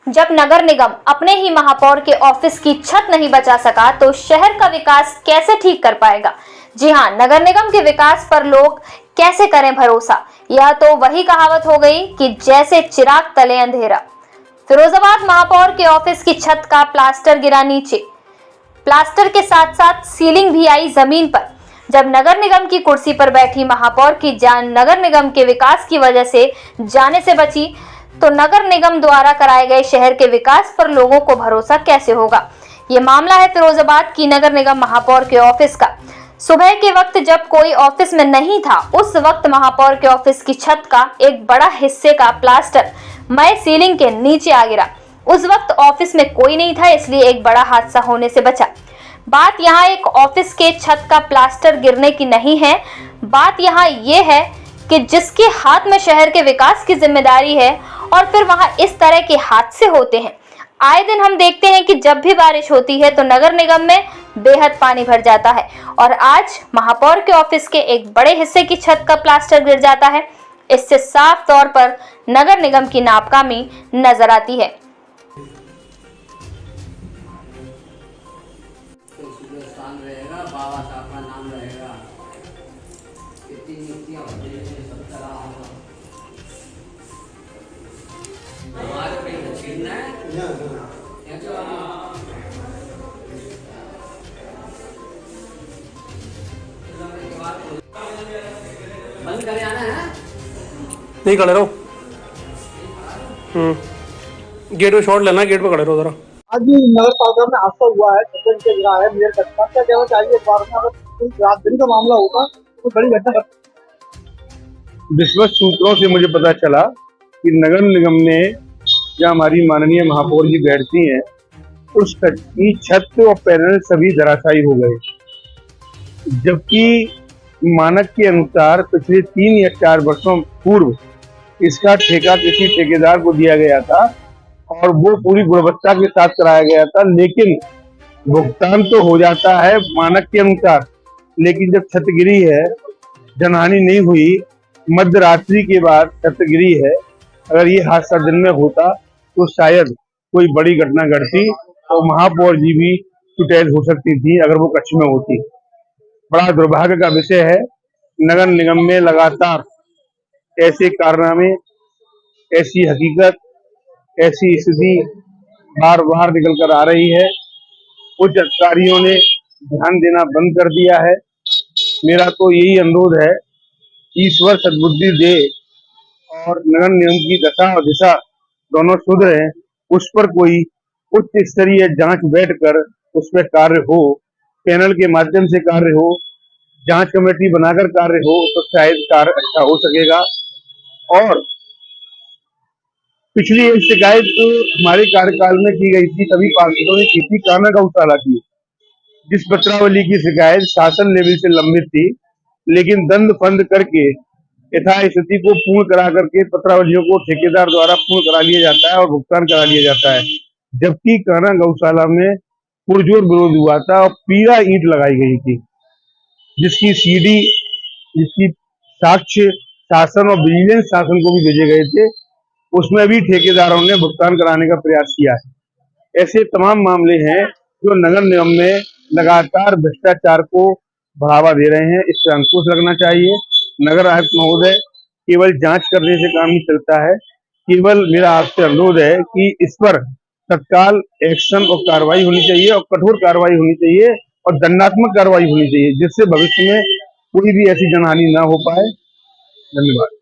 जब नगर निगम अपने ही महापौर के ऑफिस की छत नहीं बचा सका तो शहर का विकास कैसे ठीक कर पाएगा। जी हाँ, नगर निगम के विकास पर लोग कैसे करें भरोसा। यह तो वही कहावत हो गई कि जैसे चिराग तले अंधेरा। फिरोजाबाद महापौर के ऑफिस की छत का प्लास्टर गिरा नीचे, प्लास्टर के साथ साथ सीलिंग भी आई जमीन पर। जब नगर निगम की कुर्सी पर बैठी महापौर की जान नगर निगम के विकास की वजह से जाने से बची, तो नगर निगम द्वारा कराए गए शहर के विकास पर लोगों को भरोसा कैसे होगा। ये मामला है फिरोजाबाद की नगर निगम महापौर के ऑफिस का। सुबह के वक्त जब कोई ऑफिस में नहीं था, उस वक्त महापौर के ऑफिस की छत का एक बड़ा हिस्से का प्लास्टर मय सीलिंग के नीचे आ गिरा। उस वक्त ऑफिस में कोई नहीं था, इसलिए एक बड़ा हादसा होने से बचा। बात यहाँ एक ऑफिस के छत का प्लास्टर गिरने की नहीं है, बात यहाँ ये है कि जिसके हाथ में शहर के विकास की जिम्मेदारी है और फिर वहां इस तरह के हादसे होते हैं। आए दिन हम देखते हैं कि जब भी बारिश होती है तो नगर निगम में बेहद पानी भर जाता है और आज महापौर के ऑफिस के एक बड़े हिस्से की छत का प्लास्टर गिर जाता है। इससे साफ तौर पर नगर निगम की नाकामी नजर आती है। रहेगा, बाबा साहब का नाम रहेगा। कितनी नीतियाँ होती हैं, सब चला होगा। हमारे पे छीनना है बंद कर आना है, नहीं खड़े रहो। गेट पे शॉट लेना, गेट पे खड़े रहो जरा। आज भी नगर पालिका में हादसा हुआ है, छप्पन के गिरा है मेयर का। क्या कहना चाहिए इस बारे में? अगर कोई रात दिन का मामला होगा तो बड़ी घटना। विश्वस्त सूत्रों से मुझे पता चला कि नगर निगम ने, जहाँ हमारी माननीय महापौर जी बैठती हैं, उस की छत और पैनल सभी धराशायी हो गए, जबकि मानक के अनुसार पिछले 3 या 4 वर्षों पूर्व इसका ठेका किसी ठेकेदार को दिया गया था और वो पूरी गुणवत्ता के साथ कराया गया था। लेकिन भुगतान तो हो जाता है मानक के अनुसार, लेकिन जब छत गिरी है, जनहानि नहीं हुई, मध्य रात्रि के बाद छत गिरी है, अगर ये हादसा दिन में होता तो शायद कोई बड़ी घटना घटती और महापौर जी भी चुटैल हो सकती थी अगर वो कक्ष में होती। बड़ा दुर्भाग्य का विषय है, नगर निगम में लगातार ऐसे कारनामे, ऐसी हकीकत, ऐसी स्थिति बार बार निकल कर आ रही है। उच्च अधिकारियों ने ध्यान देना बंद कर दिया है। मेरा तो यही अनुरोध है, ईश्वर सद्बुद्धि दे और नगर निगम की दशा और दिशा दोनों सुधरे, उस पर कोई उच्च स्तरीय जांच बैठकर उस पर कार्य हो, पैनल के माध्यम से कार्य हो, जांच कमेटी बनाकर कार्य हो, तो शायद कार्य अच्छा हो सकेगा। और पिछली एक शिकायत तो हमारे कार्यकाल में की गई थी, सभी पार्षदों ने की थी, कान्हा गौशाला की, जिस पत्रावली की शिकायत शासन लेवल से लंबित थी, लेकिन दंड फंद करके यथास्थिति को पूर्ण करा करके पत्रावलियों को ठेकेदार द्वारा पूर्ण करा लिया जाता है और भुगतान करा लिया जाता है। जबकि कान्हा गौशाला में पुरजोर विरोध हुआ था और पीला ईंट लगाई गई थी, जिसकी सीडी, जिसकी साक्ष्य शासन और विजिलेंस शासन को भी भेजे गए थे, उसमें भी ठेकेदारों ने भुगतान कराने का प्रयास किया है। ऐसे तमाम मामले हैं जो नगर निगम में लगातार भ्रष्टाचार को बढ़ावा दे रहे हैं। इस पर अंकुश लगना चाहिए। नगर आयुक्त महोदय, केवल जांच करने से काम नहीं चलता है। केवल मेरा आपसे अनुरोध है कि इस पर तत्काल एक्शन और कार्रवाई होनी चाहिए और कठोर कार्रवाई होनी चाहिए और दंडात्मक कार्रवाई होनी चाहिए, जिससे भविष्य में कोई भी ऐसी जनहानि न हो पाए। धन्यवाद।